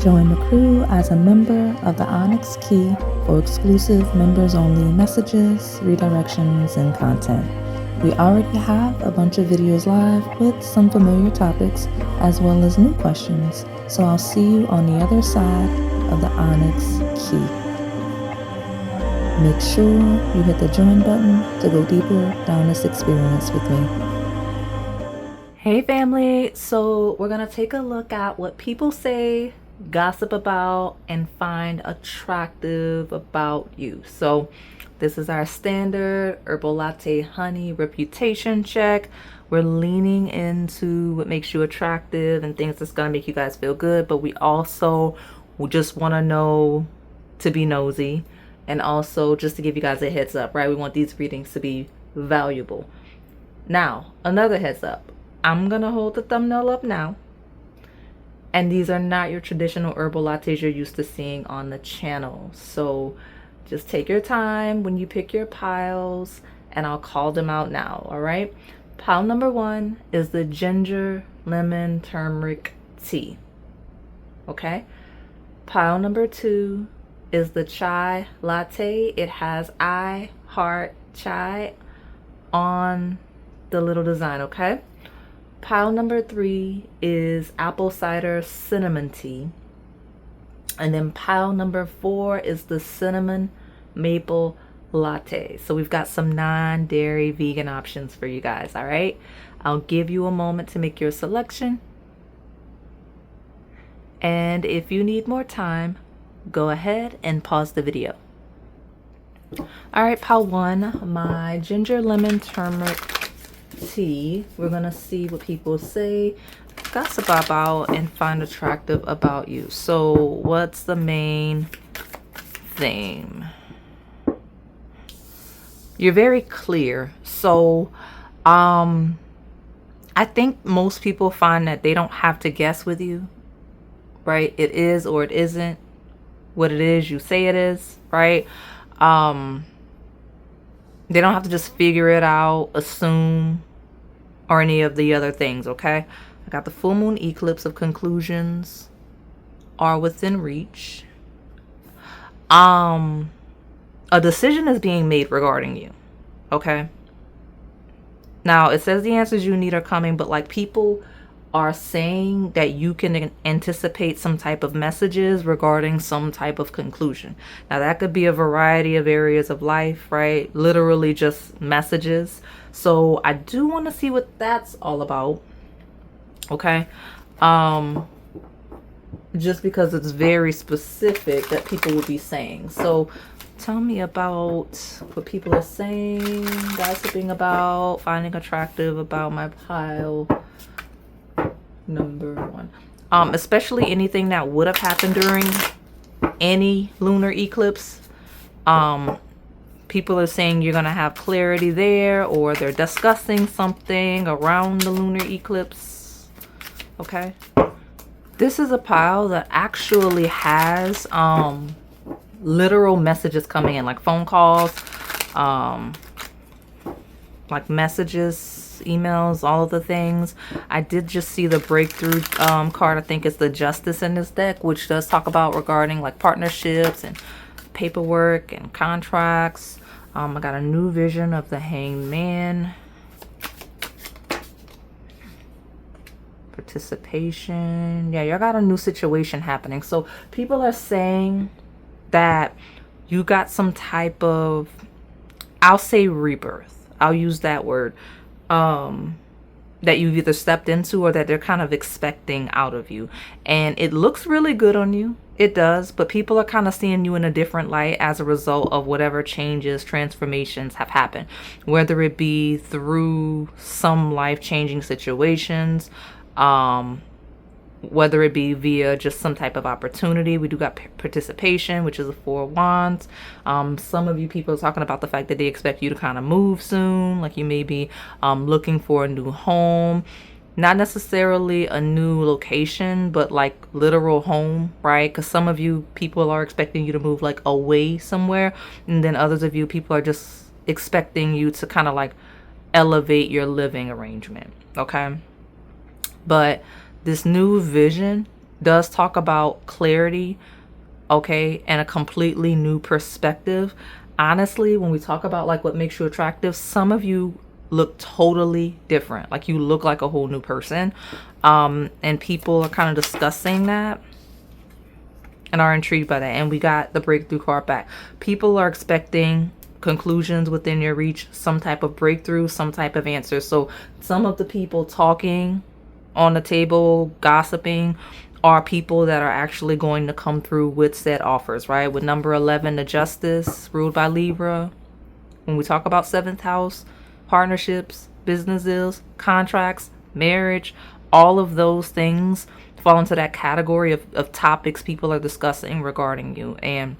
Join the crew as a member of the Onyx Key for exclusive members-only messages, redirections, and content. We already have a bunch of videos live with some familiar topics as well as new questions, so I'll see you on the other side of the Onyx Key. Make sure you hit the join button to go deeper down this experience with me. Hey family, so we're gonna take a look at what people say, gossip about, and find attractive about you. So this is our standard herbal latte honey reputation check. We're leaning into what makes you attractive and things that's gonna make you guys feel good, but we also just want to know to be nosy, and also just to give you guys a heads up, right? We want these readings to be valuable. Now, another heads up. I'm gonna hold the thumbnail up now, and these are not your traditional herbal lattes you're used to seeing on the channel. So just take your time when you pick your piles, and I'll call them out now, all right? Pile number 1 is the ginger lemon turmeric tea, okay? Pile number 2 is the chai latte. It has I heart chai on the little design, okay? Pile number 3 is apple cider cinnamon tea. And then pile number 4 is the cinnamon maple latte. So we've got some non-dairy vegan options for you guys, all right? I'll give you a moment to make your selection. And if you need more time, go ahead and pause the video. All right, pile 1, my ginger lemon turmeric tea. We're gonna see what people say, gossip about, and find attractive about you. So what's the main theme? You're very clear. So I think most people find that they don't have to guess with you, right? It is or it isn't what it is you say it is, right? They don't have to just figure it out, assume, or any of the other things, okay? I got the full moon eclipse of conclusions are within reach. A decision is being made regarding you, okay? Now, it says the answers you need are coming, but like people are saying that you can anticipate some type of messages regarding some type of conclusion. Now, that could be a variety of areas of life, right? Literally just messages. So I do want to see what that's all about, okay? Just because it's very specific that people will be saying. So tell me about what people are saying, gossiping about, finding attractive about my pile number 1. Especially anything that would have happened during any lunar eclipse. People are saying you're gonna have clarity there, or they're discussing something around the lunar eclipse, okay? This is a pile that actually has literal messages coming in, like phone calls, like messages, emails, all of the things. I did just see the breakthrough card. I think it's the Justice in this deck, which does talk about regarding like partnerships and paperwork and contracts. I got a new vision of the Hanged Man. Participation. Yeah, y'all got a new situation happening. So people are saying that you got some type of, I'll say rebirth. I'll use that word. That you've either stepped into or that they're kind of expecting out of you. And it looks really good on you. It does. But people are kind of seeing you in a different light as a result of whatever changes, transformations have happened. Whether it be through some life-changing situations, whether it be via just some type of opportunity. We do got participation, which is a 4 of Wands. Some of you people are talking about the fact that they expect you to kind of move soon, like you may be looking for a new home. Not necessarily a new location, but like literal home, right? Because some of you people are expecting you to move like away somewhere, and then others of you people are just expecting you to kind of like elevate your living arrangement, okay? But this new vision does talk about clarity, okay, and a completely new perspective. Honestly, when we talk about like what makes you attractive, some of you look totally different. Like you look like a whole new person. And people are kind of discussing that and are intrigued by that. And we got the breakthrough card back. People are expecting conclusions within your reach, some type of breakthrough, some type of answer. So some of the people talking on the table, gossiping, are people that are actually going to come through with said offers, right? With number 11, the Justice, ruled by Libra. When we talk about 7th house, partnerships, business deals, contracts, marriage, all of those things fall into that category of topics people are discussing regarding you. And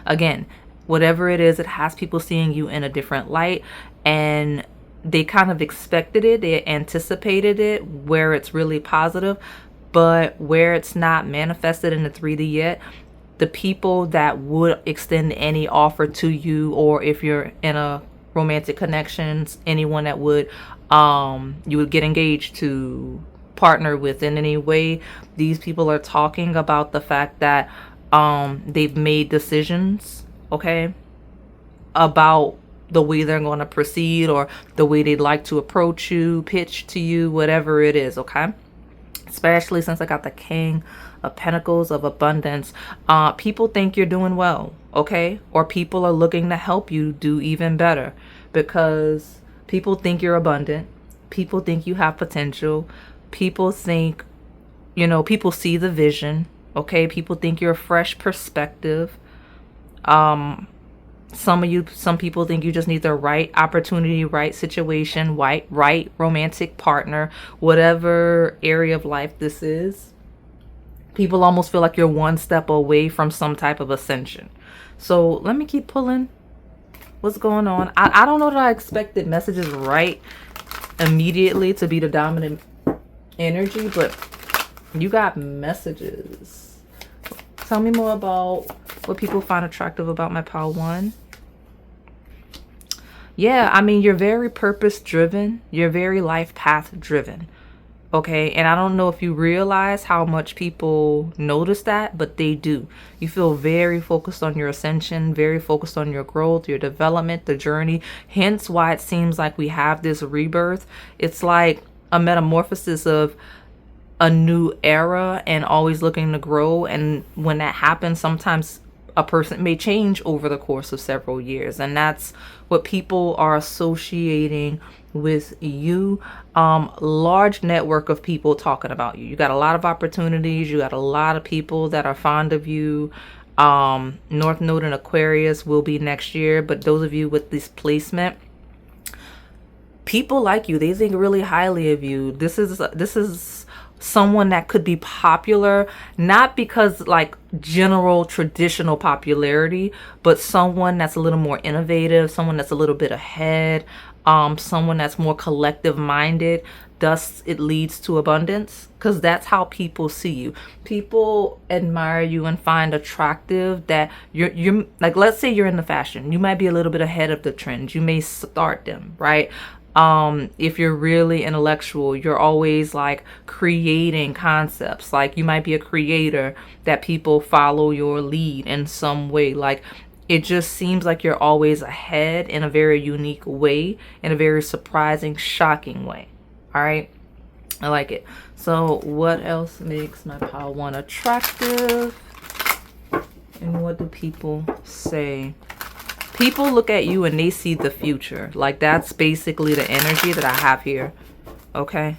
again, whatever it is, it has people seeing you in a different light, and they kind of expected it, they anticipated it, where it's really positive. But where it's not manifested in the 3D yet, the people that would extend any offer to you, or if you're in a romantic connections, anyone that would you would get engaged to, partner with in any way, these people are talking about the fact that they've made decisions, okay, about the way they're going to proceed, or the way they'd like to approach you, pitch to you, whatever it is, okay? Especially since I got the King of Pentacles of Abundance. People think you're doing well, okay? Or people are looking to help you do even better, because people think you're abundant. People think you have potential. People think, you know, people see the vision, okay? People think you're a fresh perspective. Some people think you just need the right opportunity, right situation, right romantic partner, whatever area of life this is. People almost feel like you're one step away from some type of ascension. So let me keep pulling. What's going on? I don't know that I expected messages right immediately to be the dominant energy, but you got messages. Tell me more about what people find attractive about my pile 1. Yeah, I mean, you're very purpose driven. You're very life path driven. Okay, and I don't know if you realize how much people notice that, but they do. You feel very focused on your ascension, very focused on your growth, your development, the journey. Hence why it seems like we have this rebirth. It's like a metamorphosis of a new era and always looking to grow. And when that happens, sometimes a person may change over the course of several years, and that's what people are associating with you. Large network of people talking about you. You got a lot of opportunities. You got a lot of people that are fond of you. North Node in Aquarius will be next year, but those of you with this placement, people like you. They think really highly of you. This is someone that could be popular, not because like general traditional popularity, but someone that's a little more innovative, someone that's a little bit ahead, someone that's more collective minded. Thus it leads to abundance, because that's how people see you. People admire you and find attractive that you're like, let's say you're in the fashion, you might be a little bit ahead of the trends, you may start them, right? If you're really intellectual, you're always like creating concepts. Like you might be a creator that people follow your lead in some way. Like it just seems like you're always ahead in a very unique way, in a very surprising, shocking way. All right. I like it. So what else makes my pile 1 attractive? And what do people say? People look at you and they see the future. Like that's basically the energy that I have here. Okay.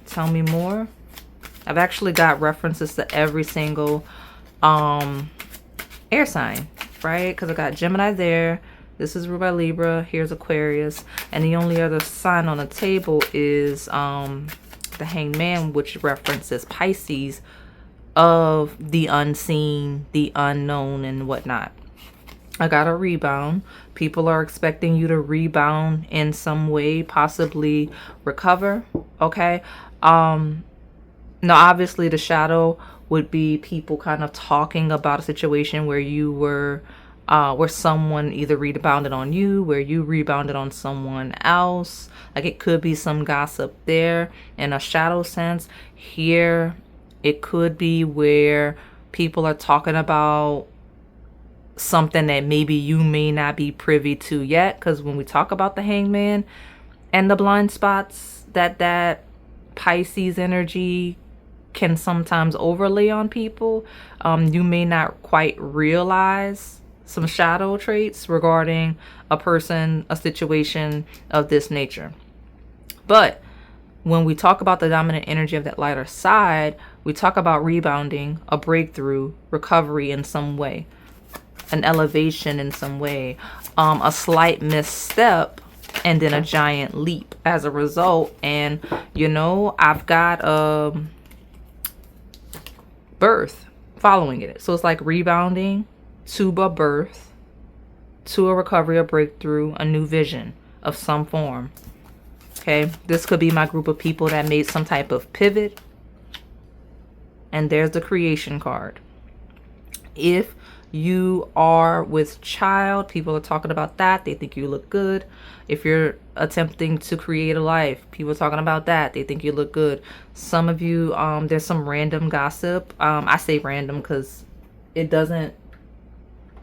Tell me more. I've actually got references to every single air sign, right? Because I got Gemini there. This is ruled by Libra. Here's Aquarius. And the only other sign on the table is the Hanged Man, which references Pisces, of the unseen, the unknown, and whatnot. I got a rebound. People are expecting you to rebound in some way, possibly recover. Okay. Now, obviously, the shadow would be people kind of talking about a situation where you were, where someone either rebounded on you, where you rebounded on someone else. Like it could be some gossip there in a shadow sense. Here, It could be where people are talking about something that maybe you may not be privy to yet, because when we talk about the Hangman and the blind spots that Pisces energy can sometimes overlay on people, you may not quite realize some shadow traits regarding a person, a situation of this nature. But when we talk about the dominant energy of that lighter side, we talk about rebounding, a breakthrough, recovery in some way, an elevation in some way, a slight misstep, and then a giant leap as a result. And, you know, I've got birth following it. So it's like rebounding to a birth, to a recovery, a breakthrough, a new vision of some form. Okay, this could be my group of people that made some type of pivot. And there's the creation card. If you are with child, people are talking about that. They think you look good. If you're attempting to create a life, people are talking about that. They think you look good. Some of you, there's some random gossip. I say random because it doesn't,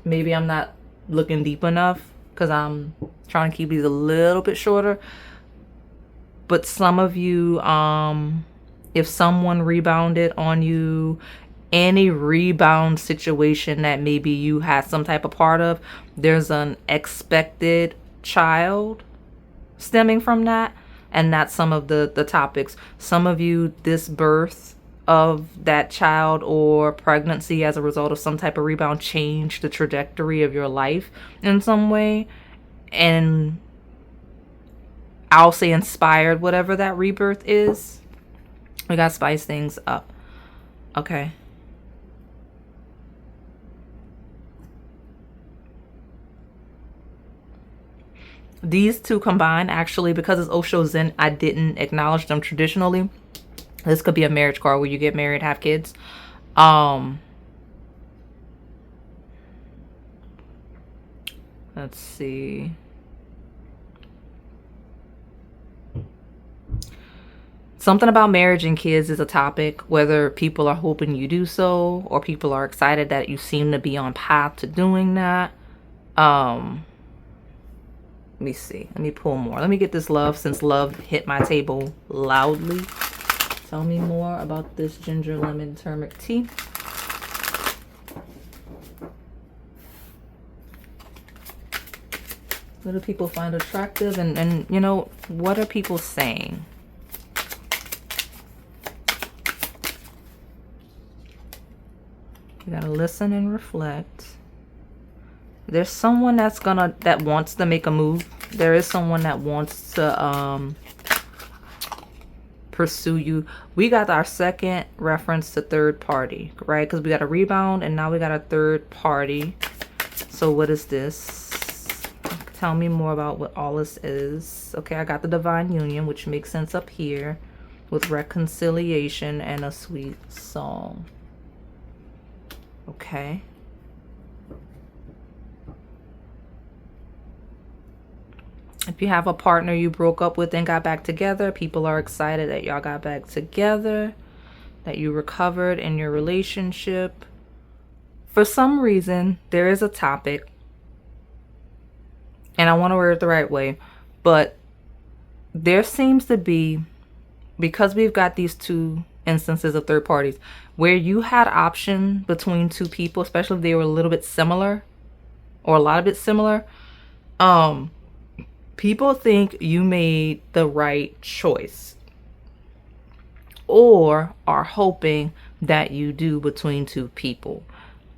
maybe I'm not looking deep enough because I'm trying to keep these a little bit shorter. But some of you, if someone rebounded on you, any rebound situation that maybe you had some type of part of, there's an expected child stemming from that. And that's some of the topics. Some of you, this birth of that child or pregnancy as a result of some type of rebound changed the trajectory of your life in some way. And I'll say inspired whatever that rebirth is. We gotta spice things up. Okay. These two combined, actually, because it's Osho Zen, I didn't acknowledge them traditionally. This could be a marriage card where you get married, have kids. Let's see. Something about marriage and kids is a topic, whether people are hoping you do so or people are excited that you seem to be on path to doing that. Let me see. Let me pull more. Let me get this love, since love hit my table loudly. Tell me more about this ginger lemon turmeric tea. What do people find attractive? And you know, what are people saying? You gotta listen and reflect. There's someone that wants to make a move. There is someone that wants to pursue you. We got our second reference to third party, right? Because we got a rebound and now we got a third party. So what is this? Tell me more about what all this is. Okay, I got the divine union, which makes sense up here, with reconciliation and a sweet song. Okay. If you have a partner you broke up with and got back together, people are excited that y'all got back together, that you recovered in your relationship. For some reason, there is a topic, and I want to word it the right way, but there seems to be, because we've got these two instances of third parties, where you had option between two people, especially if they were a little bit similar or a lot of bit similar, people think you made the right choice or are hoping that you do between two people.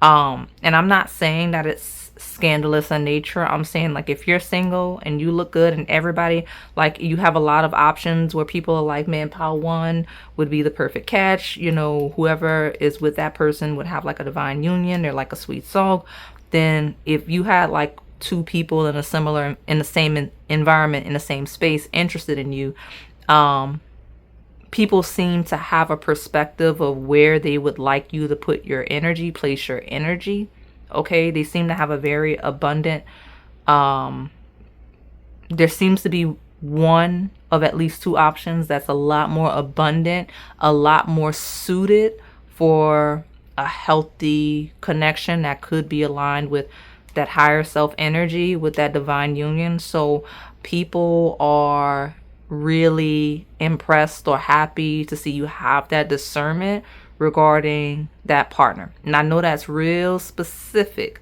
And I'm not saying that it's scandalous in nature. I'm saying, like, if you're single and you look good and everybody, like, you have a lot of options where people are like, man, pile one would be the perfect catch. You know, whoever is with that person would have like a divine union. They're like a sweet soul. Then if you had like two people in the same environment, in the same space, interested in you, people seem to have a perspective of where they would like you to put your energy, place your energy. Okay, they seem to have a very abundant, there seems to be one of at least two options that's a lot more abundant, a lot more suited for a healthy connection that could be aligned with that higher self energy, with that divine union. So people are really impressed or happy to see you have that discernment regarding that partner. And I know that's real specific,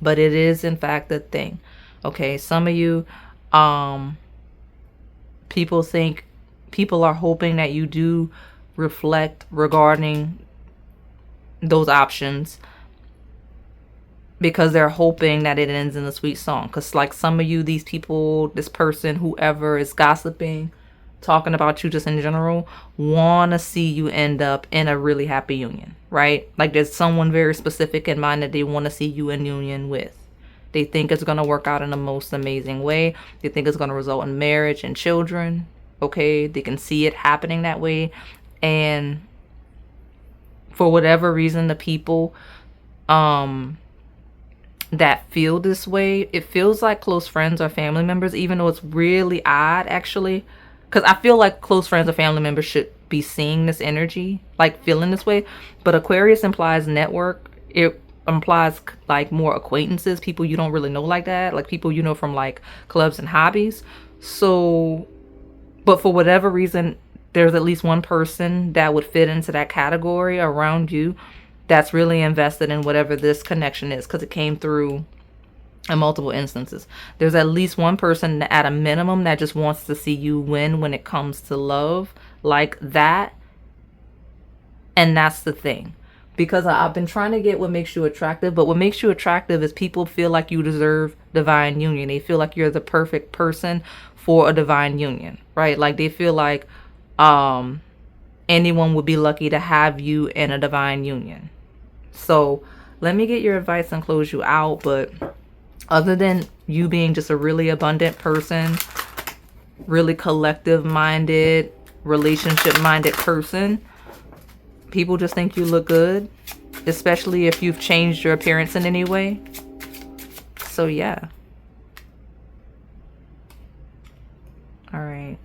but it is in fact a thing. Okay, some of you, people are hoping that you do reflect regarding those options, because they're hoping that it ends in a sweet song. Because like some of you, these people, this person, whoever is gossiping, talking about you just in general, want to see you end up in a really happy union, right? Like there's someone very specific in mind that they want to see you in union with. They think it's going to work out in the most amazing way. They think it's going to result in marriage and children. Okay, they can see it happening that way. And for whatever reason, the people that feel this way, it feels like close friends or family members, even though it's really odd actually, because I feel like close friends or family members should be seeing this energy, like feeling this way. But Aquarius implies network. It implies like more acquaintances, people you don't really know like that, like people you know from like clubs and hobbies. So, but for whatever reason, there's at least one person that would fit into that category around you that's really invested in whatever this connection is, because it came through in multiple instances. There's at least one person at a minimum that just wants to see you win when it comes to love, like that. And that's the thing. Because I've been trying to get what makes you attractive, but what makes you attractive is people feel like you deserve divine union. They feel like you're the perfect person for a divine union, right? Like they feel like anyone would be lucky to have you in a divine union. So let me get your advice and close you out. But other than you being just a really abundant person, really collective minded, relationship minded person, people just think you look good, especially if you've changed your appearance in any way. So yeah. All right.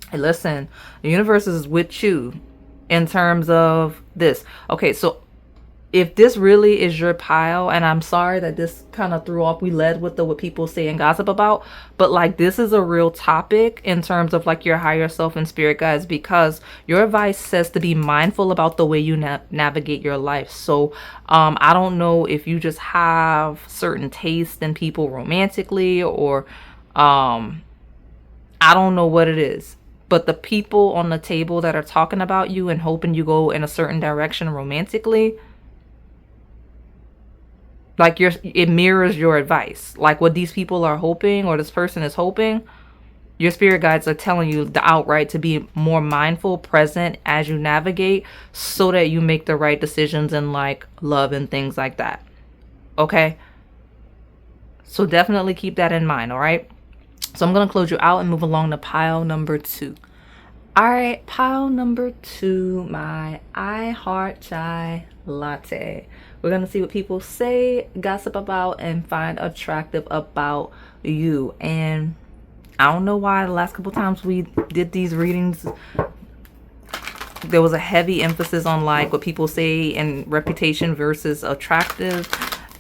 Hey, listen, the universe is with you in terms of this. Okay, so if this really is your pile, and I'm sorry that this kind of threw off, we led with what people say and gossip about, but like this is a real topic in terms of like your higher self and spirit guides, because your advice says to be mindful about the way you navigate your life. So I don't know if you just have certain taste in people romantically, or I don't know what it is. But the people on the table that are talking about you and hoping you go in a certain direction romantically, like it mirrors your advice. Like what these people are hoping, or this person is hoping, your spirit guides are telling you the outright to be more mindful, present as you navigate, so that you make the right decisions in like love and things like that. Okay? So definitely keep that in mind, all right? So I'm going to close you out and move along to pile number 2. All right, pile number 2, my I Heart Chai Latte. We're going to see what people say, gossip about, and find attractive about you. And I don't know why the last couple times we did these readings, there was a heavy emphasis on like what people say and reputation versus attractive.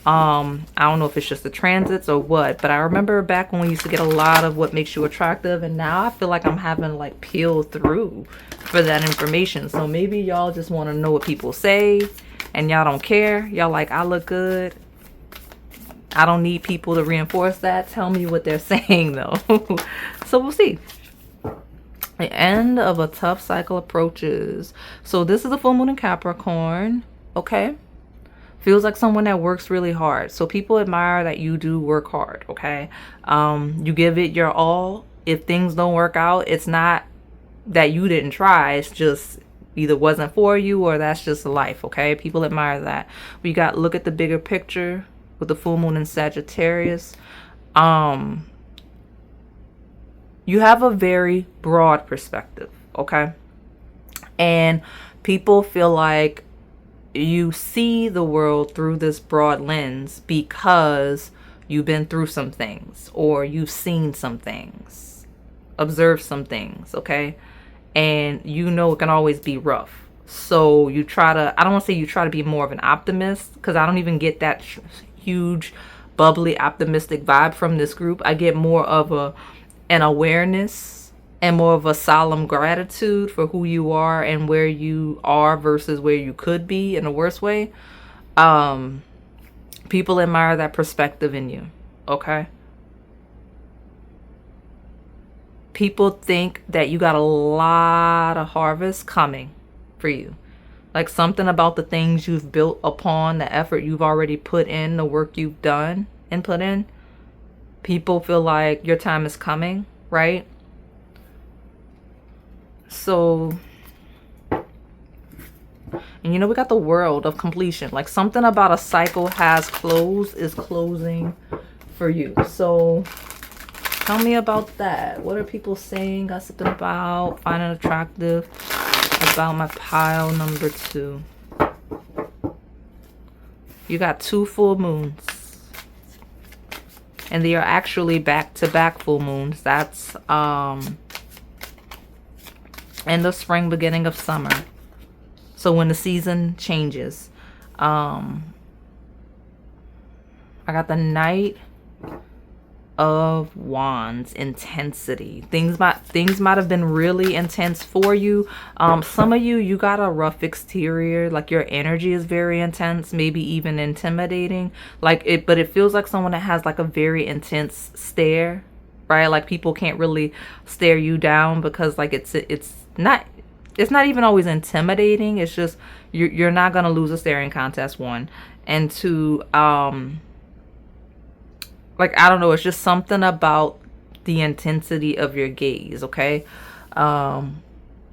I don't know if it's just the transits or what, but I remember back when we used to get a lot of what makes you attractive, and now I feel like I'm having to like peel through for that information. So maybe y'all just want to know what people say and y'all don't care. Y'all like, I look good. I don't need people to reinforce that. Tell me what they're saying though. So we'll see. The end of a tough cycle approaches. So this is a full moon in Capricorn. Okay. Feels like someone that works really hard. So people admire that you do work hard, okay? You give it your all. If things don't work out, it's not that you didn't try. It's just either wasn't for you, or that's just life, okay? People admire that. We got look at the bigger picture with the full moon in Sagittarius. You have a very broad perspective, okay? And people feel like you see the world through this broad lens because you've been through some things, or you've seen some things, observed some things, okay? and you know it can always be rough. So you try to, I don't want to say you try to be more of an optimist, because I don't even get that huge, bubbly, optimistic vibe from this group. I get more of an awareness and more of a solemn gratitude for who you are and where you are versus where you could be in a worse way. People admire that perspective in you, okay? People think that you got a lot of harvest coming for you. Like something about the things you've built upon, the effort you've already put in, the work you've done and put in. People feel like your time is coming, right? So, and you know, we got the world of completion. Like something about a cycle has closed, is closing for you. So tell me about that. What are people saying, gossiping about, finding attractive about my pile number 2? You got 2 full moons. And they are actually back-to-back full moons. That's end of spring, beginning of summer. So when the season changes. I got the Knight of Wands, intensity. Things might have been really intense for you. Some of you got a rough exterior, like your energy is very intense, maybe even intimidating, like it, but it feels like someone that has like a very intense stare, right? Like people can't really stare you down because like it's not even always intimidating. It's just you're not gonna lose a staring contest, 1, and 2, like, I don't know, it's just something about the intensity of your gaze, okay? And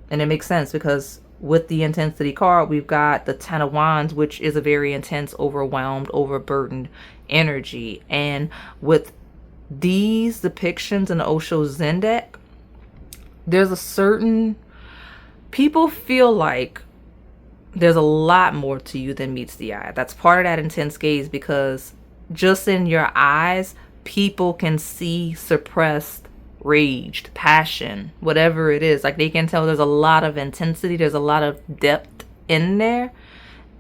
it makes sense because with the intensity card, we've got the 10 of Wands, which is a very intense, overwhelmed, overburdened energy. And with these depictions in the Osho Zen deck, there's a certain, people feel like there's a lot more to you than meets the eye. That's part of that intense gaze, because just in your eyes, people can see suppressed rage, passion, whatever it is. Like they can tell there's a lot of intensity, there's a lot of depth in there,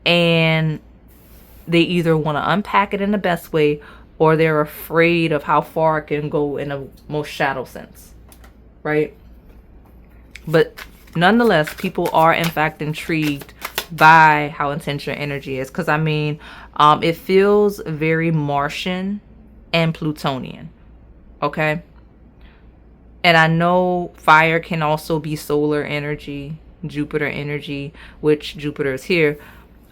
and they either want to unpack it in the best way, or they're afraid of how far it can go in a most shadow sense, right? But nonetheless, people are in fact intrigued by how intense your energy is, because I mean, it feels very Martian and Plutonian, okay? And I know fire can also be solar energy, Jupiter energy, which Jupiter is here.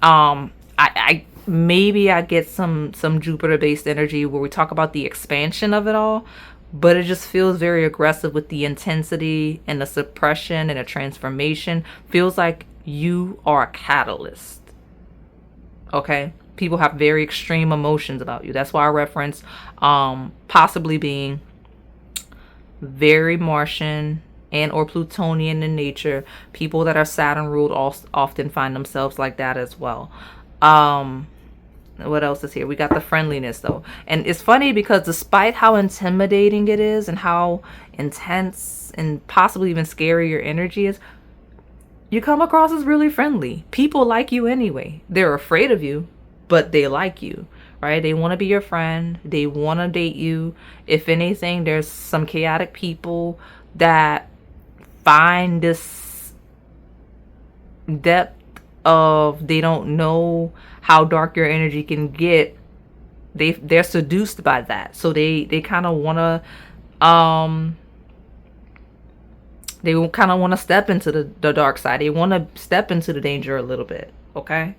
I maybe I get some Jupiter based energy where we talk about the expansion of it all, but it just feels very aggressive with the intensity and the suppression and the transformation. Feels like you are a catalyst, okay? People have very extreme emotions about you. That's why I reference possibly being very Martian and or Plutonian in nature. People that are Saturn ruled often find themselves like that as well. What else is here? We got the friendliness though. And it's funny because despite how intimidating it is and how intense and possibly even scary your energy is, you come across as really friendly. People like you anyway. They're afraid of you, but they like you, right? They want to be your friend. They want to date you. If anything, there's some chaotic people that find this depth of, they don't know how dark your energy can get. They're seduced by that. So they kind of want to step into the dark side. They want to step into the danger a little bit, okay?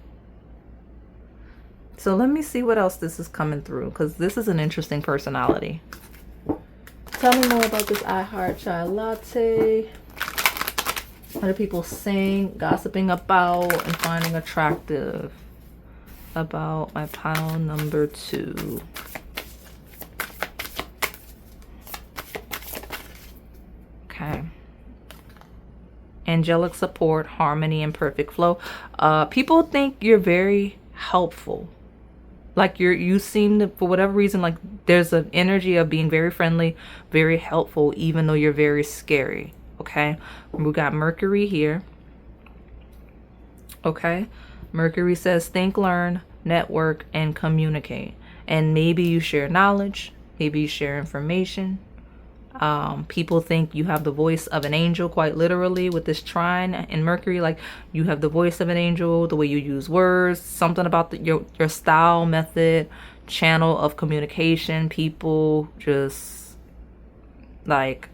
So let me see what else this is coming through, because this is an interesting personality. Tell me more about this I Heart Chai Latte. What are people saying, gossiping about, and finding attractive about my pile number 2? Okay. Angelic support, harmony, and perfect flow. People think you're very helpful. Like you seem to, for whatever reason, like there's an energy of being very friendly, very helpful, even though you're very scary. Okay, we got Mercury here. Okay, Mercury says think, learn, network, and communicate. And maybe you share knowledge, maybe you share information. People think you have the voice of an angel, quite literally, with this trine in Mercury. Like, you have the voice of an angel, the way you use words, something about your style, method, channel of communication. People just, like,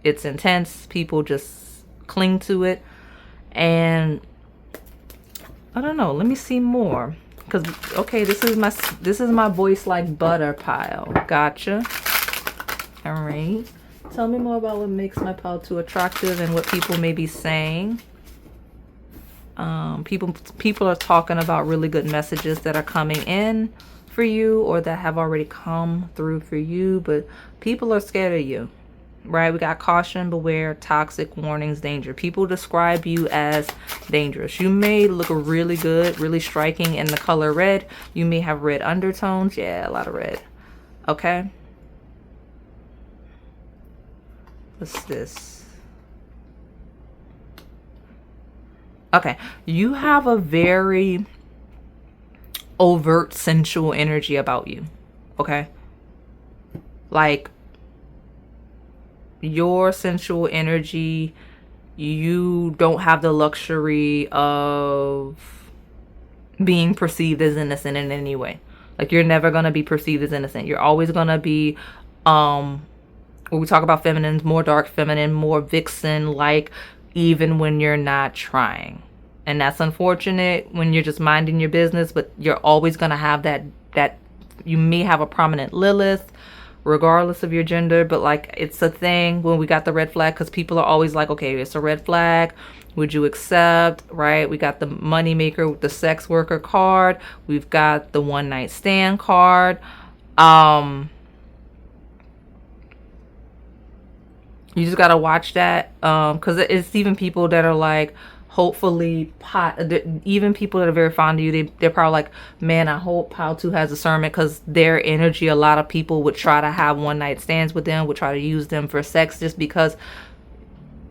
it's intense. People just cling to it. And I don't know, let me see more. Because, okay, this is my voice like butter pile. Gotcha. All right. Tell me more about what makes my pile 2 attractive and what people may be saying. People are talking about really good messages that are coming in for you or that have already come through for you, but people are scared of you. Right? We got caution, beware, toxic, warnings, danger. People describe you as dangerous. You may look really good, really striking in the color red. You may have red undertones. Yeah, a lot of red. Okay. What's this? Okay. You have a very overt sensual energy about you. Okay. Like, your sensual energy, you don't have the luxury of being perceived as innocent in any way. Like, you're never going to be perceived as innocent. You're always going to be, when we talk about feminines, more dark feminine, more vixen, like, even when you're not trying. And that's unfortunate when you're just minding your business, but you're always going to have that you may have a prominent Lilith, regardless of your gender, but like, it's a thing when we got the red flag, because people are always like, okay, it's a red flag, would you accept? Right? We got the money maker with the sex worker card, we've got the one night stand card. You just gotta watch that, because it's even people that are like, hopefully even people that are very fond of you, they're probably like, man, I hope pile 2 has discernment, because their energy, a lot of people would try to have one night stands with them, would try to use them for sex, just because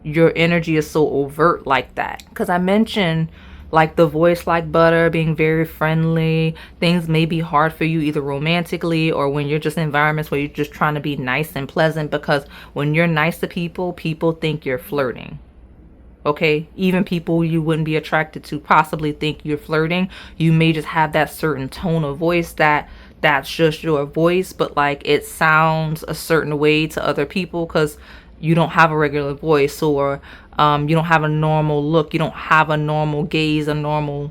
your energy is so overt like that. Because I mentioned, like, the voice like butter, being very friendly. Things may be hard for you either romantically or when you're just in environments where you're just trying to be nice and pleasant, because when you're nice to people, people think you're flirting. Okay, even people you wouldn't be attracted to possibly think you're flirting. You may just have that certain tone of voice that's just your voice, but like, it sounds a certain way to other people because you don't have a regular voice, or you don't have a normal look, you don't have a normal gaze, a normal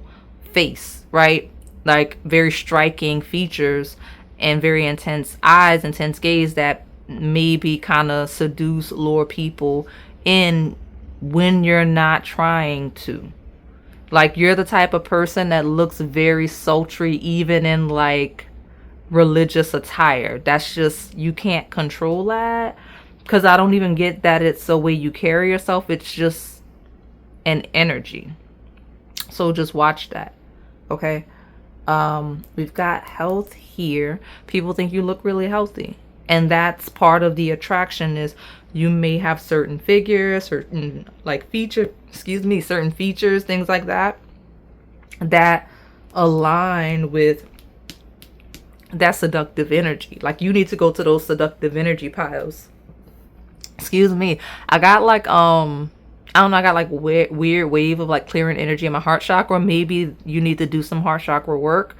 face, right? Like, very striking features and very intense eyes, intense gaze that maybe kind of seduce, lure people in when you're not trying to. Like, you're the type of person that looks very sultry even in like religious attire. That's just, you can't control that, because I don't even get that it's the way you carry yourself. It's just an energy. So just watch that. Okay. We've got health here. People think you look really healthy, and that's part of the attraction. Is you may have certain figures, certain like certain features, things like that, that align with that seductive energy. Like, you need to go to those seductive energy piles. Excuse me. I got like, I don't know, I got like weird wave of like clearing energy in my heart chakra. Maybe you need to do some heart chakra work,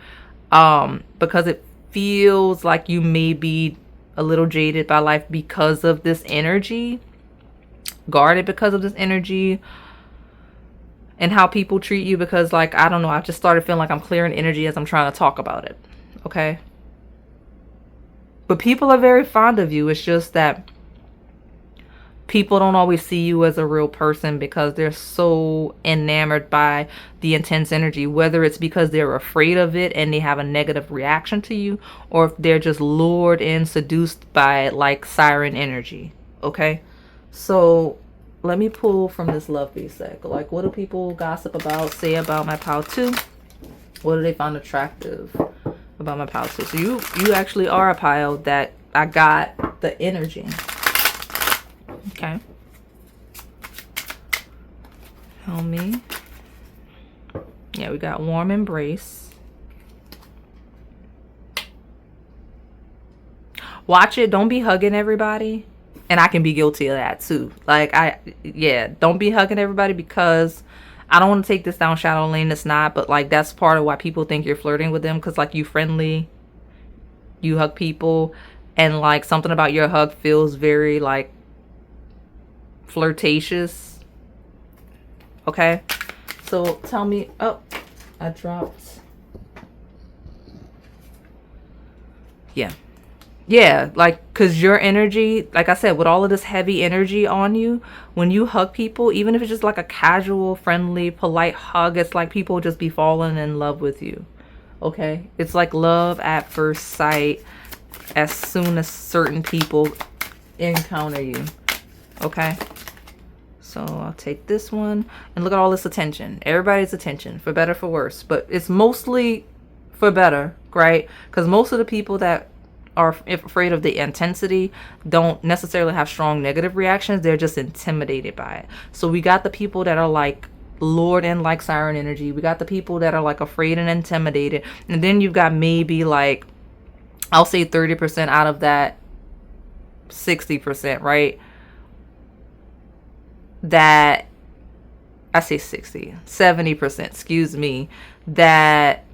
because it feels like you may be a little jaded by life because of this energy, guarded because of this energy, and how people treat you. Because like, I don't know, I just started feeling like I'm clearing energy as I'm trying to talk about it. Okay, but people are very fond of you. It's just that people don't always see you as a real person because they're so enamored by the intense energy, whether it's because they're afraid of it and they have a negative reaction to you, or if they're just lured in, seduced by like siren energy. Okay, so let me pull from this love piece deck. Like, what do people gossip about, say about my pile 2? What do they find attractive about my pile 2? So you actually are a pile that I got the energy. Okay. Tell me. Yeah, we got warm embrace. Watch it. Don't be hugging everybody. And I can be guilty of that too. Like, don't be hugging everybody, because I don't want to take this down shadow lane. It's not, but like, that's part of why people think you're flirting with them. Because like, you friendly, you hug people, and like, something about your hug feels very like flirtatious. Okay. So tell me, oh, I dropped. Yeah, like, because your energy, like I said, with all of this heavy energy on you, when you hug people, even if it's just like a casual, friendly, polite hug, it's like people just be falling in love with you. Okay? It's like love at first sight as soon as certain people encounter you. Okay? So I'll take this one, and look at all this attention. Everybody's attention, for better, for worse. But it's mostly for better, right? Because most of the people that are afraid of the intensity don't necessarily have strong negative reactions. They're just intimidated by it. So we got the people that are like lured in like siren energy. We got the people that are like afraid and intimidated. And then you've got maybe like, I'll say 30% out of that 60%, right? That, I say 70%, excuse me, that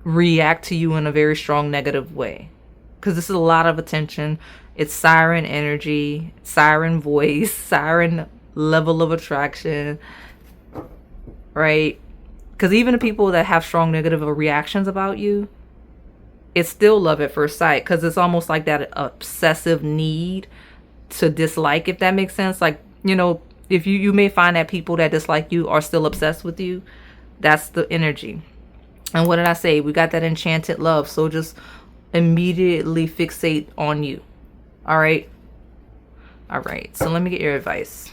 react to you in a very strong negative way, because this is a lot of attention. It's siren energy, siren voice, siren level of attraction, right? Because even the people that have strong negative reactions about you, it's still love at first sight, because it's almost like that obsessive need to dislike, if that makes sense. Like, you know, if you may find that people that dislike you are still obsessed with you. That's the energy. And what did I say? We got that enchanted love. So just immediately fixate on you. All right. All right. So let me get your advice.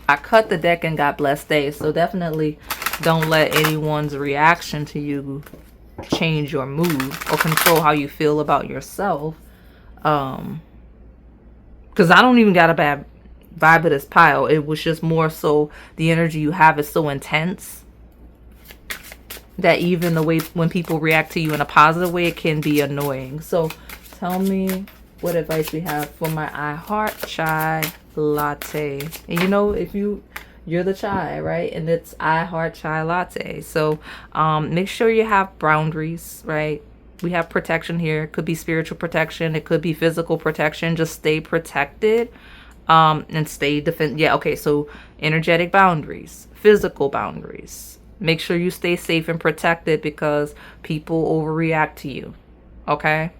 I cut the deck and got blessed days. So definitely don't let anyone's reaction to you change your mood or control how you feel about yourself. Because I don't even got a bad vibe of this pile. It was just more so the energy you have is so intense that even the way when people react to you in a positive way, it can be annoying. So tell me what advice we have for my I Heart Chai Latte. And you know, if you're the chai, right? And it's I Heart Chai Latte. So make sure you have boundaries, right? We have protection here. It could be spiritual protection. It could be physical protection. Just stay protected and stay defend. Yeah, okay. So energetic boundaries, physical boundaries. Make sure you stay safe and protected, because people overreact to you. Okay?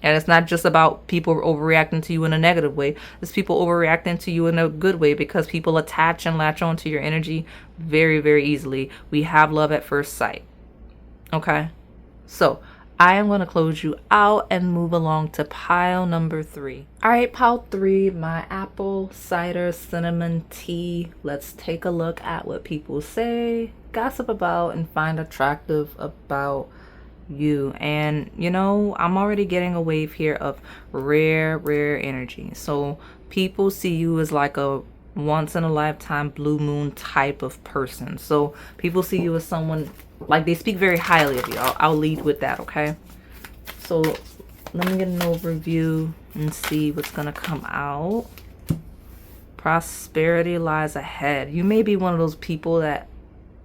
And it's not just about people overreacting to you in a negative way. It's people overreacting to you in a good way, because people attach and latch onto your energy very, very easily. We have love at first sight. Okay? So I am going to close you out and move along to pile number 3. All right, pile 3, my apple cider cinnamon tea. Let's take a look at what people say, gossip about, and find attractive about you. And you know, I'm already getting a wave here of rare energy. So people see you as like a once in a lifetime blue moon type of person. So people see you as someone, like, they speak very highly of you. I'll lead with that, okay? So let me get an overview and see what's gonna come out. Prosperity lies ahead. You may be one of those people that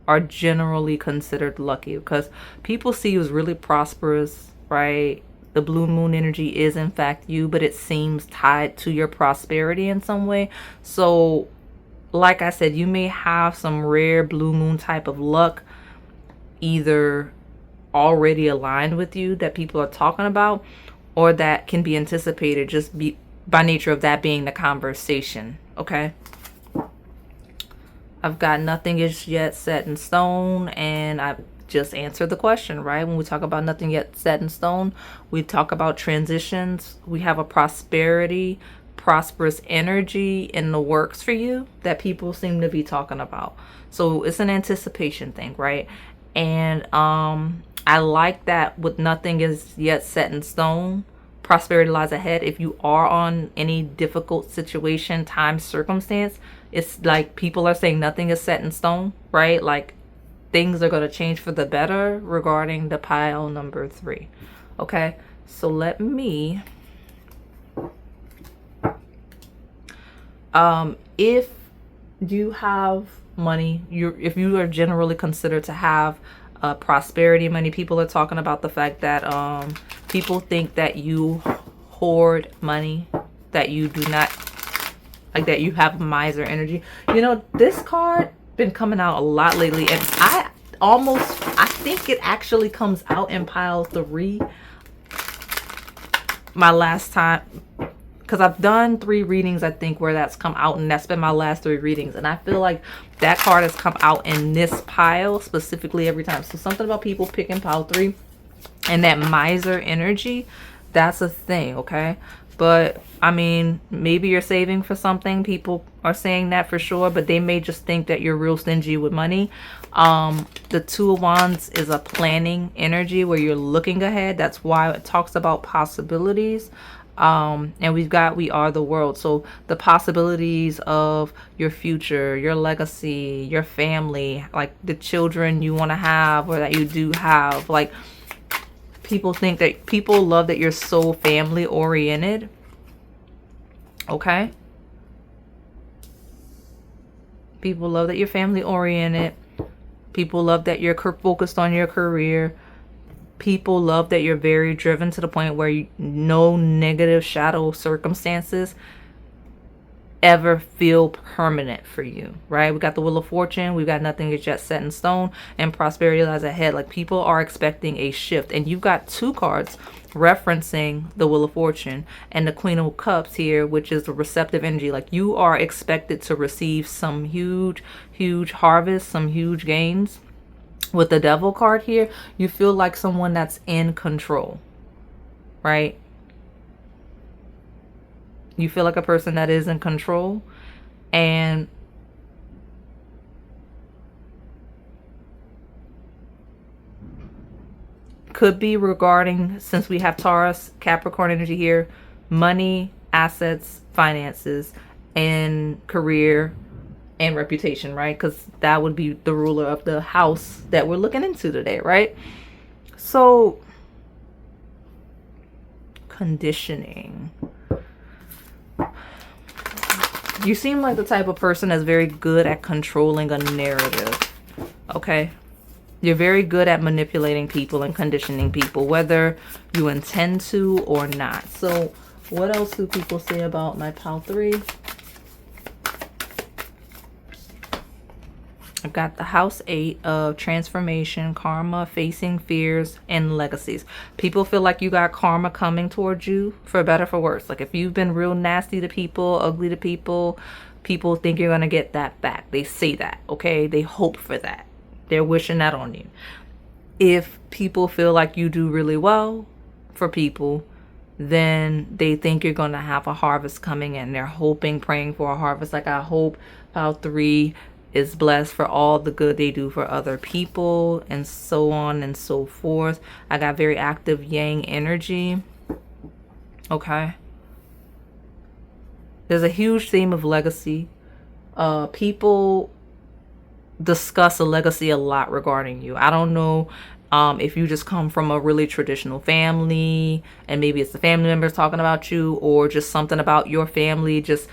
are generally considered lucky, because people see you as really prosperous, right? The blue moon energy is in fact you, but it seems tied to your prosperity in some way. So like I said, you may have some rare blue moon type of luck either already aligned with you that people are talking about, or that can be anticipated just by nature of that being the conversation. Okay, I've got nothing is yet set in stone, and I've just answered the question, right? When we talk about nothing yet set in stone, we talk about transitions. We have a prosperous energy in the works for you that people seem to be talking about. So it's an anticipation thing, right? And I like that with nothing is yet set in stone, prosperity lies ahead. If you are on any difficult situation, time, circumstance, it's like people are saying nothing is set in stone, right? Like things are going to change for the better regarding the pile number 3. Okay, so let me if you have money, if you are generally considered to have prosperity money, people are talking about the fact that people think that you hoard money, that you do not, like that you have miser energy. You know, this card been coming out a lot lately, and I think it actually comes out in pile 3 my last time, because I've done 3 readings, I think, where that's come out, and that's been my last 3 readings. And I feel like that card has come out in this pile specifically every time. So something about people picking pile 3 and that miser energy, that's a thing, okay? But I mean, maybe you're saving for something. People are saying that for sure, but they may just think that you're real stingy with money. The 2 of Wands is a planning energy where you're looking ahead. That's why it talks about possibilities. And we are the world. So the possibilities of your future, your legacy, your family, like the children you want to have or that you do have, like people love that you're so family oriented. Okay. People love that you're family oriented. People love that you're focused on your career. People love that you're very driven to the point where no negative shadow circumstances ever feel permanent for you, right? We got the Wheel of Fortune. We've got nothing is yet set in stone, and prosperity lies ahead. Like people are expecting a shift, and you've got 2 cards referencing the Wheel of Fortune and the Queen of Cups here, which is the receptive energy. Like you are expected to receive some huge harvest, some huge gains. With the Devil card here, you feel like someone that's in control, right? You feel like a person that is in control, and could be regarding, since we have Taurus, Capricorn energy here, money, assets, finances, and career and reputation, right? Because that would be the ruler of the house that we're looking into today, right? So conditioning. You seem like the type of person that's very good at controlling a narrative. Okay, you're very good at manipulating people and conditioning people, whether you intend to or not. So what else do people say about my pile 3? I've got the house 8 of transformation, karma, facing fears, and legacies. People feel like you got karma coming towards you, for better, for worse. Like if you've been real nasty to people, ugly to people, people think you're going to get that back. They say that, okay? They hope for that. They're wishing that on you. If people feel like you do really well for people, then they think you're going to have a harvest coming in. They're hoping, praying for a harvest. Like I hope pile 3 is blessed for all the good they do for other people, and so on and so forth. I got very active yang energy. Okay. There's a huge theme of legacy. People discuss a legacy a lot regarding you. I don't know if you just come from a really traditional family and maybe it's the family members talking about you, or just something about your family, just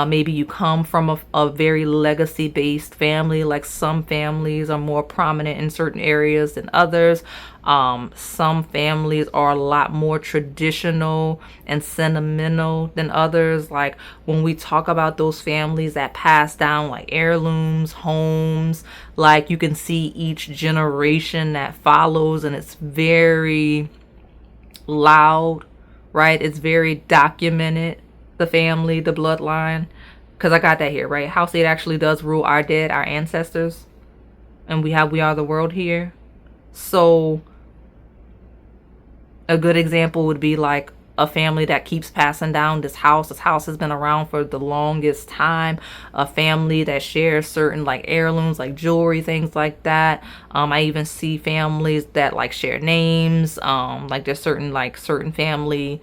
maybe you come from a very legacy-based family. Like some families are more prominent in certain areas than others. Some families are a lot more traditional and sentimental than others. Like when we talk about those families that pass down like heirlooms, homes, like you can see each generation that follows, and it's very loud, right? It's very documented. The family, the bloodline, because I got that here, right? House 8 actually does rule our dead, our ancestors, and we are the world here. So a good example would be like a family that keeps passing down this house. This house has been around for the longest time. A family that shares certain like heirlooms, like jewelry, things like that. I even see families that like share names. Like there's certain family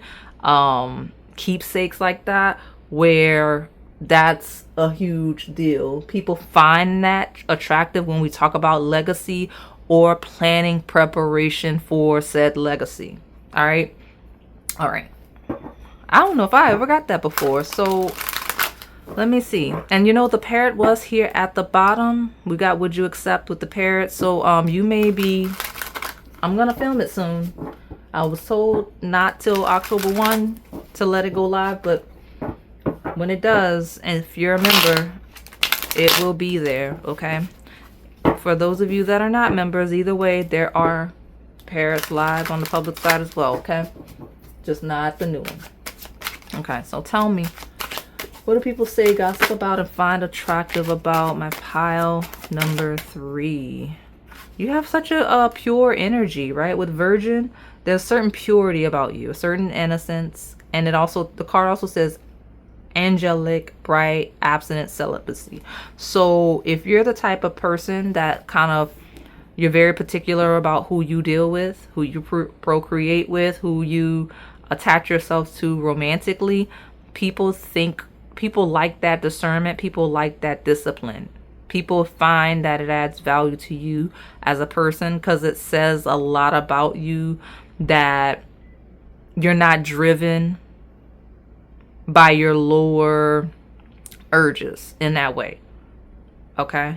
keepsakes like that, where that's a huge deal. People find that attractive when we talk about legacy or planning preparation for said legacy. All right. I don't know if I ever got that before. So let me see. And you know, the parrot was here at the bottom. We got would you accept with the parrot. So you may be, I'm gonna film it soon. I was told not till October 1 to let it go live, but when it does, and if you're a member, it will be there. Okay, for those of you that are not members, either way, there are parrots live on the public side as well. Okay, just not the new one. Okay, so tell me, what do people say, gossip about, and find attractive about my pile number 3? You have such a pure energy, right? With Virgin, there's certain purity about you, a certain innocence, and it also, the card also says angelic, bright, abstinent celibacy. So if you're the type of person that kind of, you're very particular about who you deal with, who you procreate with, who you attach yourself to romantically, people like that discernment, people like that discipline. People find that it adds value to you as a person because it says a lot about you, that you're not driven by your lower urges in that way. Okay?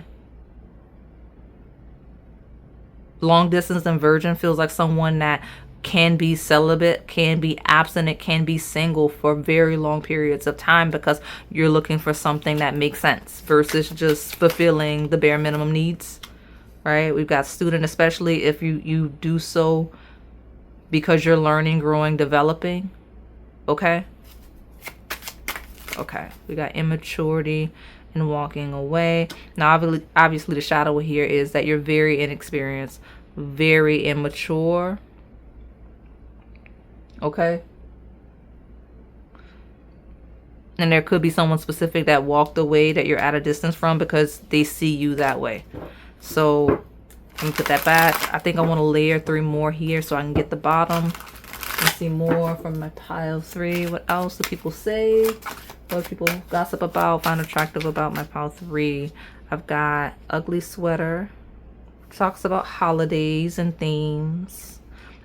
Long distance and Virgin feels like someone that can be celibate, can be abstinent, can be single for very long periods of time because you're looking for something that makes sense versus just fulfilling the bare minimum needs, right? We've got student, especially if you do so because you're learning, growing, developing. Okay? Okay. We got immaturity and walking away. Now, obviously the shadow here is that you're very inexperienced, very immature. Okay. And there could be someone specific that walked away that you're at a distance from because they see you that way. So let me put that back. I think I want to layer 3 more here so I can get the bottom and see more from my pile 3. What else do people say? What do people gossip about, find attractive about my pile 3? I've got ugly sweater. Talks about holidays and themes.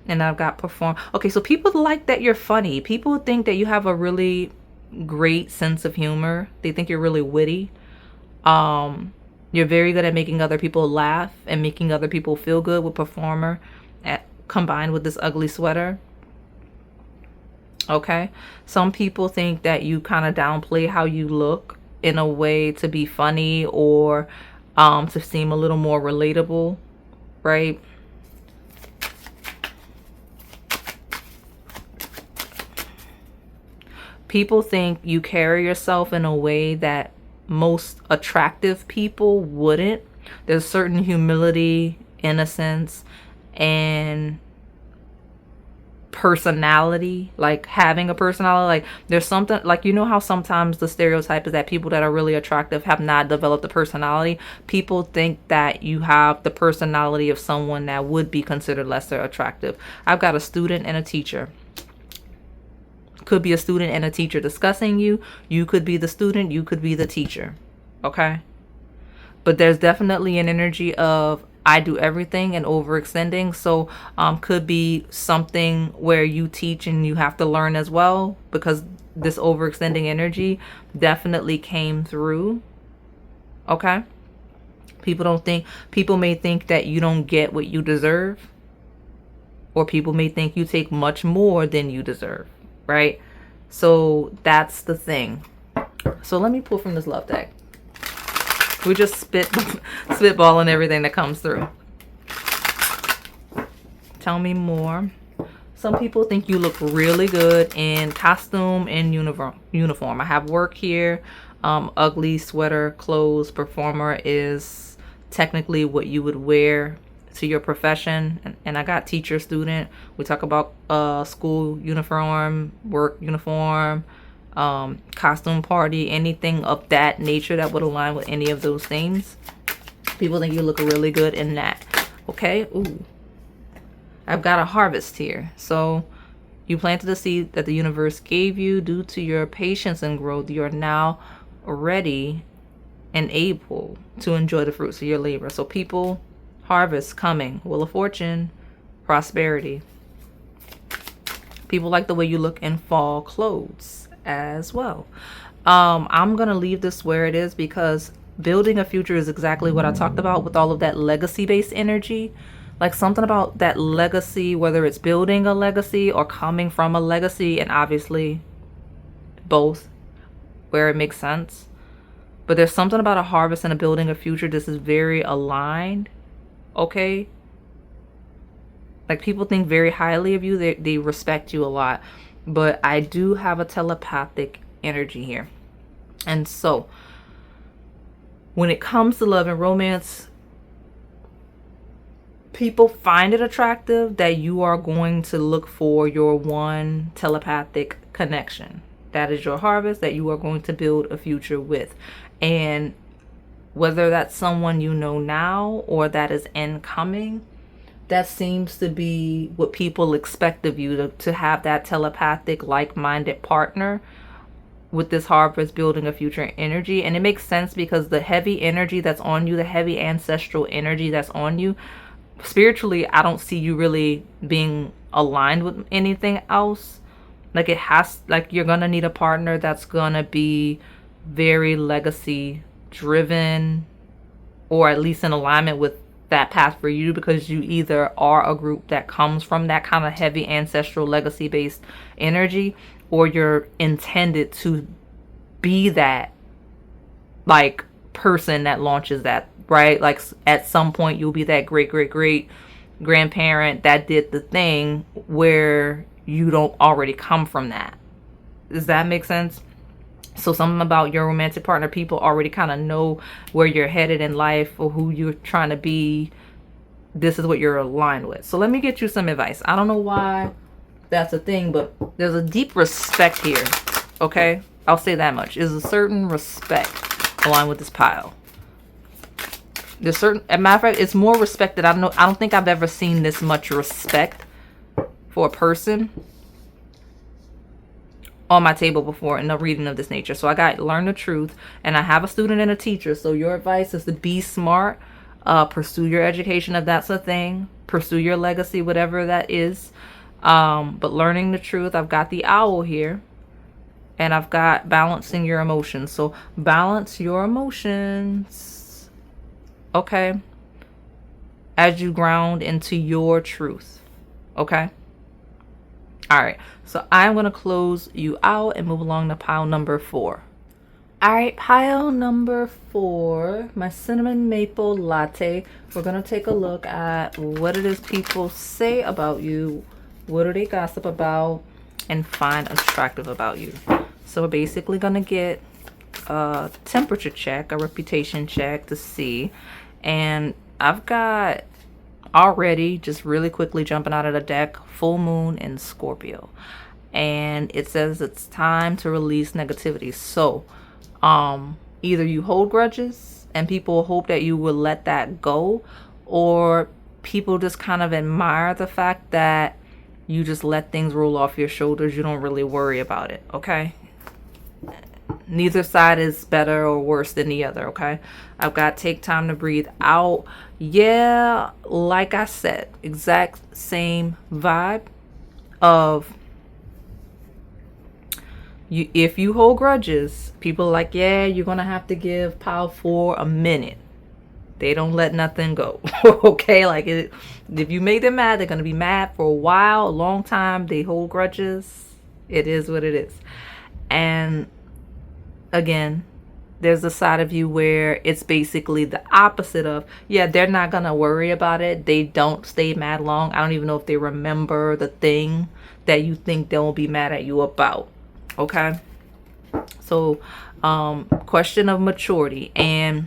And I've got perform. Okay, so people like that you're funny. People think that you have a really great sense of humor. They think you're really witty. You're very good at making other people laugh and making other people feel good with performer combined with this ugly sweater. Okay, some people think that you kind of downplay how you look in a way to be funny or to seem a little more relatable, right? People think you carry yourself in a way that most attractive people wouldn't. There's certain humility, innocence, and personality, like having a personality. Like there's something, like, you know how sometimes the stereotype is that people that are really attractive have not developed a personality. People think that you have the personality of someone that would be considered lesser attractive. I've got a student and a teacher. Could be a student and a teacher discussing you. You could be the student, you could be the teacher. Okay? But there's definitely an energy of I do everything and overextending. So could be something where you teach and you have to learn as well, because this overextending energy definitely came through. Okay? People may think that you don't get what you deserve, or people may think you take much more than you deserve. Right? So that's the thing. So let me pull from this love deck. We just spitballing everything that comes through. Tell me more. Some people think you look really good in costume and uniform. I have work here. Ugly sweater, clothes, performer is technically what you would wear to your profession. And I got teacher, student. We talk about school uniform, work uniform, costume party, anything of that nature that would align with any of those things. People think you look really good in that. Okay. Ooh, I've got a harvest here. So You planted a seed that the universe gave you. Due to your patience and growth, you are now ready and able to enjoy the fruits of your labor. So people, harvest coming, Wheel of Fortune, prosperity. People like the way you look in fall clothes as well. I'm going to leave this where it is because building a future is exactly what I talked about with all of that legacy-based energy. Like something about that legacy, whether it's building a legacy or coming from a legacy, and obviously both where it makes sense. But there's something about a harvest and a building a future. This is very aligned. Okay. Like people think very highly of you. They respect you a lot. But I do have a telepathic energy here. And so when it comes to love and romance, people find it attractive that you are going to look for your one telepathic connection. That is your harvest that you are going to build a future with. And whether that's someone you know now or that is incoming, that seems to be what people expect of you, to have that telepathic, like-minded partner with this harvest building a future energy. And it makes sense because the heavy energy that's on you, the heavy ancestral energy that's on you, spiritually, I don't see you really being aligned with anything else. Like you're gonna need a partner that's gonna be very legacy driven, or at least in alignment with that path for you, because you either are a group that comes from that kind of heavy ancestral legacy based energy, or you're intended to be that like person that launches that, right? Like at some point you'll be that great grandparent that did the thing where you don't already come from that. Does that make sense? So something about your romantic partner, people already kind of know where you're headed in life or who you're trying to be. This is what you're aligned with. So let me get you some advice. I don't know why that's a thing, but there's a deep respect here. Okay? I'll say that much. There's a certain respect aligned with this pile. There's certain, as a matter of fact, it's more respect that I don't think I've ever seen this much respect for a person on my table before in a reading of this nature. So I got learn the truth, and I have a student and a teacher. So your advice is to be smart, pursue your education if that's a thing, pursue your legacy, whatever that is. But learning the truth, I've got the owl here, and I've got balancing your emotions. So balance your emotions, okay, as you ground into your truth, okay? All right, so I'm going to close you out and move along to pile number 4. All right, pile number 4, my cinnamon maple latte. We're going to take a look at what it is people say about you, what do they gossip about, and find attractive about you. So we're basically going to get a temperature check, a reputation check to see. And I've got already, just really quickly jumping out of the deck, full moon in Scorpio, and it says it's time to release negativity. So either you hold grudges and people hope that you will let that go, or people just kind of admire the fact that you just let things roll off your shoulders. You don't really worry about it. Okay, neither side is better or worse than the other. Okay, I've got take time to breathe out. Yeah, like I said, exact same vibe of you. If you hold grudges, people are like, yeah, you're gonna have to give pile 4 a minute. They don't let nothing go. Okay, like if you make them mad, they're gonna be mad for a while, a long time. They hold grudges. It is what it is. And again, there's a side of you where it's basically the opposite of, yeah, they're not gonna worry about it. They don't stay mad long. I don't even know if they remember the thing that you think they'll be mad at you about. Okay, so question of maturity, and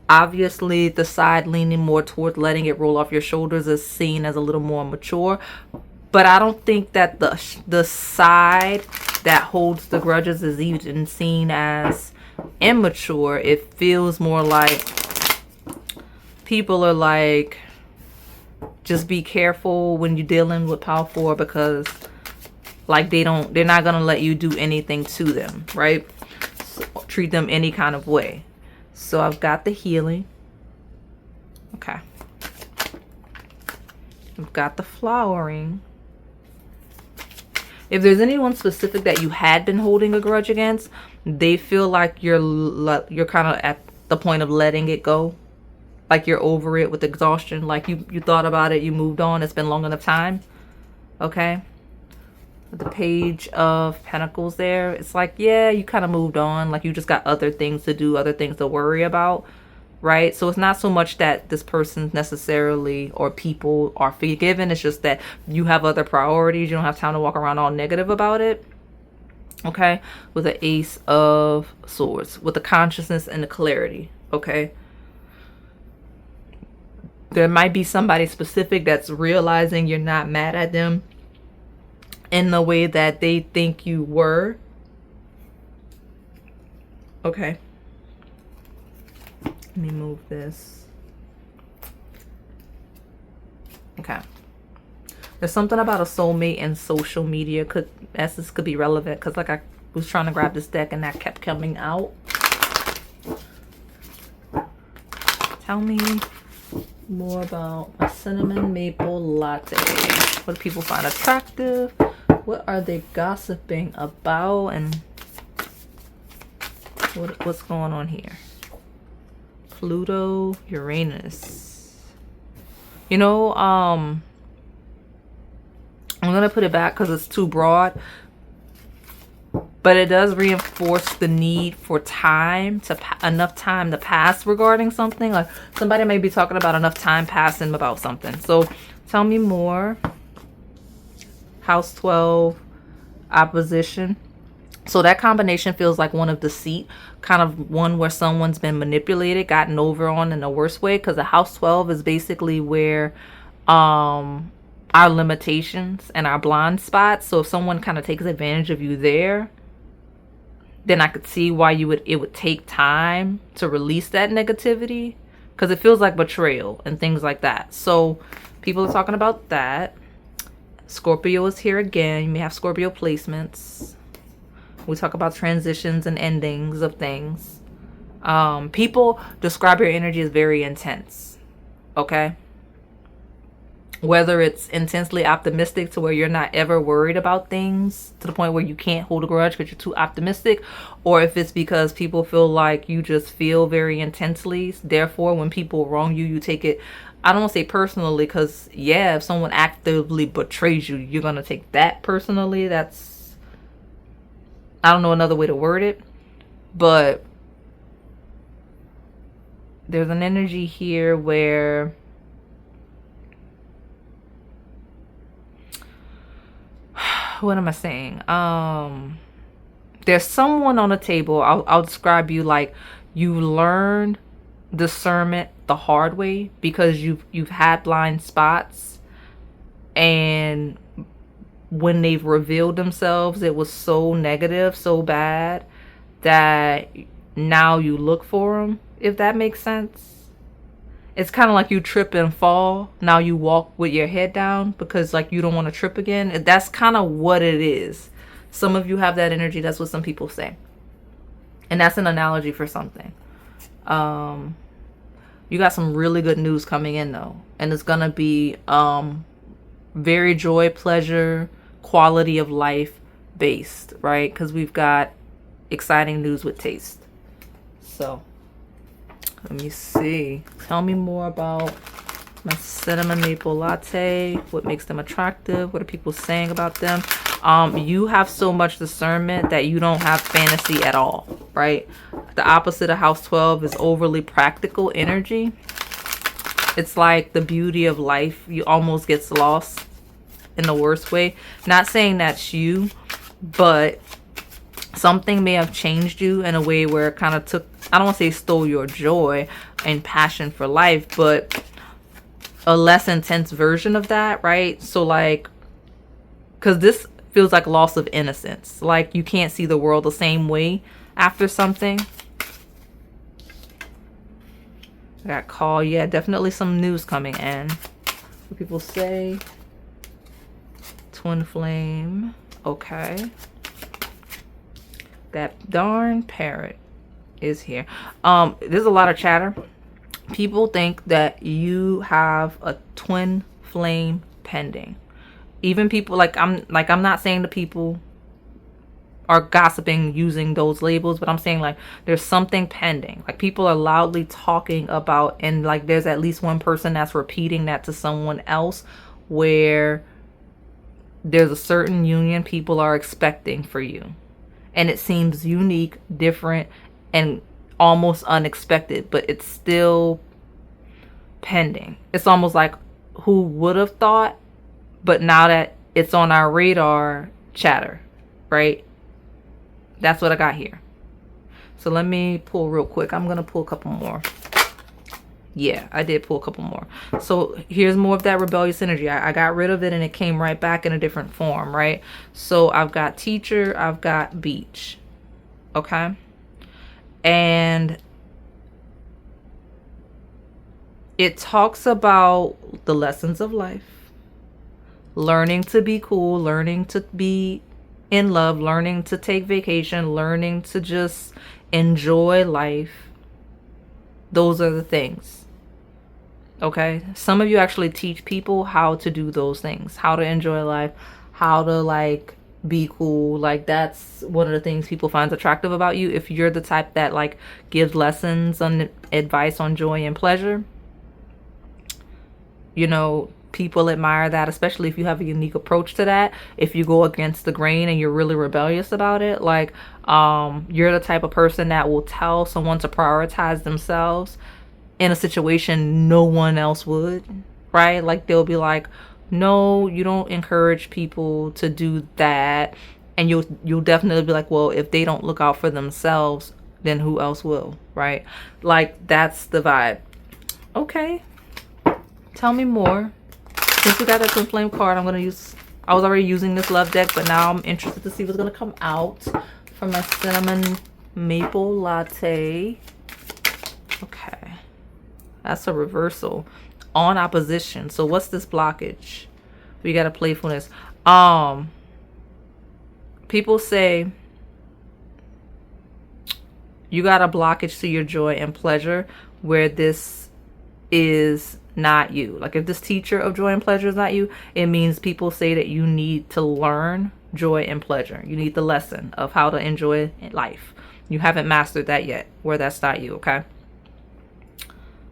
obviously the side leaning more towards letting it roll off your shoulders is seen as a little more mature. But I don't think that the side that holds the grudges is even seen as immature. It feels more like people are like, just be careful when you're dealing with pile 4, because Like they're not gonna let you do anything to them, right? So, treat them any kind of way. So I've got the healing. Okay. I've got the flowering. If there's anyone specific that you had been holding a grudge against, they feel like you're kind of at the point of letting it go. Like you're over it with exhaustion. Like you thought about it, you moved on. It's been long enough time. Okay. With the Page of Pentacles there, it's like, yeah, you kind of moved on. Like you just got other things to do, other things to worry about. Right? So it's not so much that this person necessarily or people are forgiven. It's just that you have other priorities. You don't have time to walk around all negative about it. Okay? With the Ace of Swords. With the consciousness and the clarity. Okay? There might be somebody specific that's realizing you're not mad at them in the way that they think you were. Okay. Let me move this. Okay. There's something about a soulmate and social media. This could be relevant because like I was trying to grab this deck and that kept coming out. Tell me more about a cinnamon maple latte. What do people find attractive? What are they gossiping about? And what's going on here? Pluto, Uranus. You know, I'm gonna put it back because it's too broad, but it does reinforce the need for time enough time to pass regarding something. Like somebody may be talking about enough time passing about something. So tell me more. House 12, opposition. So that combination feels like one of deceit, kind of one where someone's been manipulated, gotten over on in a worse way. Because the house 12 is basically where our limitations and our blind spots. So if someone kind of takes advantage of you there, then I could see why it would take time to release that negativity. Because it feels like betrayal and things like that. So people are talking about that. Scorpio is here again. You may have Scorpio placements. We talk about transitions and endings of things. People describe your energy as very intense. Okay? Whether it's intensely optimistic to where you're not ever worried about things to the point where you can't hold a grudge because you're too optimistic, or if it's because people feel like you just feel very intensely. Therefore, when people wrong you, you take it, I don't want to say personally, because yeah, if someone actively betrays you, you're going to take that personally. That's, I don't know another way to word it, but there's an energy here where what am I saying? There's someone on the table. I'll describe you like you learned discernment the hard way because you've had blind spots, and when they've revealed themselves, it was so negative, so bad that now you look for them, if that makes sense. It's kind of like you trip and fall. Now you walk with your head down because like you don't want to trip again. That's kind of what it is. Some of you have that energy. That's what some people say. And that's an analogy for something. You got some really good news coming in though. And it's going to be very joy, pleasure, quality of life based, right? Because we've got exciting news with taste. So let me see. Tell me more about my cinnamon maple latte. What makes them attractive? What are people saying about them? You have so much discernment that you don't have fantasy at all, right? The opposite of house 12 is overly practical energy. It's like the beauty of life. You almost gets lost in the worst way. Not saying that's you, but something may have changed you in a way where it kind of took, I don't want to say stole your joy and passion for life, but a less intense version of that, right? So like, because this feels like loss of innocence. Like you can't see the world the same way after something. I got call. Yeah, definitely some news coming in. What people say. Twin flame. Okay. That darn parrot is here. There's a lot of chatter. People think that you have a twin flame pending. Even people I'm not saying the people are gossiping using those labels, but I'm saying like there's something pending. Like people are loudly talking about, and like there's at least one person that's repeating that to someone else, where there's a certain union people are expecting for you. And it seems unique, different, and almost unexpected, but it's still pending. It's almost like, who would have thought? But now that it's on our radar, chatter, right? That's what I got here. So let me pull real quick. I'm going to pull a couple more. Yeah, I did pull a couple more. So here's more of that rebellious energy. I got rid of it and it came right back in a different form, right? So I've got teacher, I've got beach. Okay. And it talks about the lessons of life, learning to be cool, learning to be in love, learning to take vacation, learning to just enjoy life. Those are the things. Okay. Some of you actually teach people how to do those things, how to enjoy life, how to like be cool. Like that's one of the things people find attractive about you. If you're the type that like gives lessons on advice on joy and pleasure, you know, people admire that, especially if you have a unique approach to that. If you go against the grain and you're really rebellious about it, like you're the type of person that will tell someone to prioritize themselves in a situation no one else would, right? Like they'll be like, no, you don't encourage people to do that. And you'll definitely be like, well, if they don't look out for themselves, then who else will, right? Like that's the vibe. Okay, tell me more. Since we got that twin flame card, I was already using this love deck, but now I'm interested to see what's gonna come out from my cinnamon maple latte. Okay, that's a reversal on opposition. So what's this blockage? We got a playfulness. People say you got a blockage to your joy and pleasure where this is not you. Like if this teacher of joy and pleasure is not you, it means people say that you need to learn joy and pleasure. You need the lesson of how to enjoy life. You haven't mastered that yet, where that's not you, okay?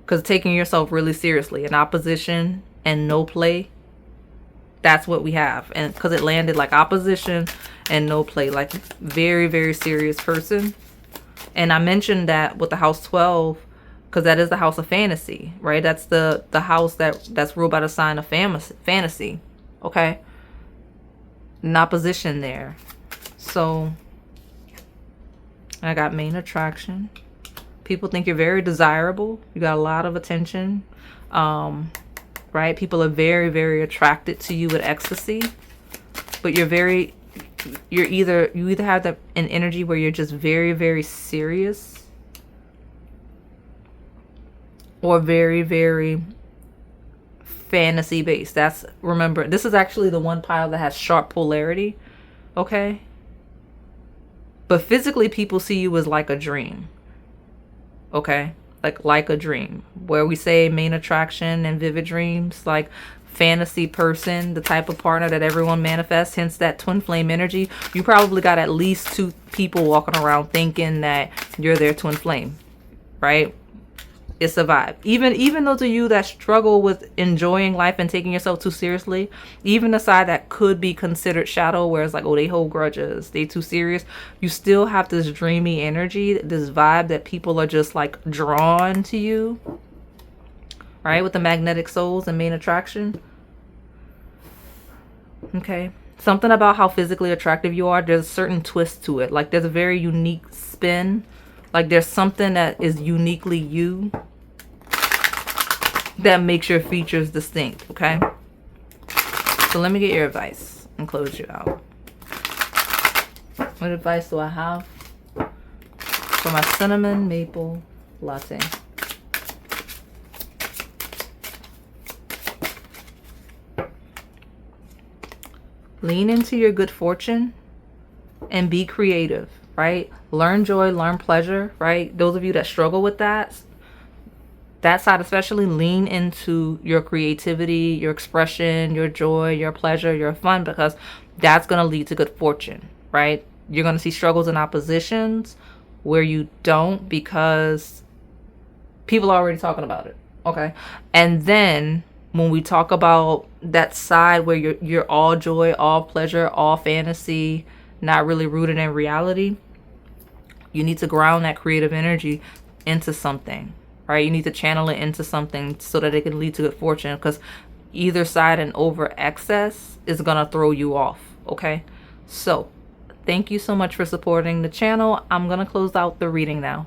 Because taking yourself really seriously in opposition and no play, that's what we have. And because it landed like opposition and no play, like very, very serious person. And I mentioned that with the house 12, because that is the house of fantasy, right? That's the house that's ruled by the sign of fantasy, okay? In opposition there. So I got main attraction. People think you're very desirable. You got a lot of attention, right? People are very, very attracted to you with ecstasy, but you either have an energy where you're just very, very serious, or very, very fantasy based. Remember, this is actually the one pile that has sharp polarity, okay? But physically, people see you as like a dream, okay? Like a dream, where we say main attraction and vivid dreams, like fantasy person, the type of partner that everyone manifests, hence that twin flame energy. You probably got at least 2 people walking around thinking that you're their twin flame, right? It's a vibe. Even those of you that struggle with enjoying life and taking yourself too seriously, even the side that could be considered shadow, where it's like, oh, they hold grudges, they too serious, you still have this dreamy energy, this vibe that people are just like drawn to you, right? With the magnetic souls and main attraction. Okay, something about how physically attractive you are, there's a certain twist to it. Like there's a very unique spin. Like there's something that is uniquely you that makes your features distinct, okay? So let me get your advice and close you out. What advice do I have for my cinnamon maple latte? lean into your good fortune and be creative, right? Learn joy, learn pleasure, right? Those of you that struggle with that side especially, lean into your creativity, your expression, your joy, your pleasure, your fun, because that's going to lead to good fortune, right? You're going to see struggles and oppositions where you don't, because people are already talking about it, okay? And then when we talk about that side where you're all joy, all pleasure, all fantasy, not really rooted in reality, you need to ground that creative energy into something, right? You need to channel it into something so that it can lead to good fortune, because either side and over excess is gonna throw you off, okay? So thank you so much for supporting the channel. I'm gonna close out the reading now.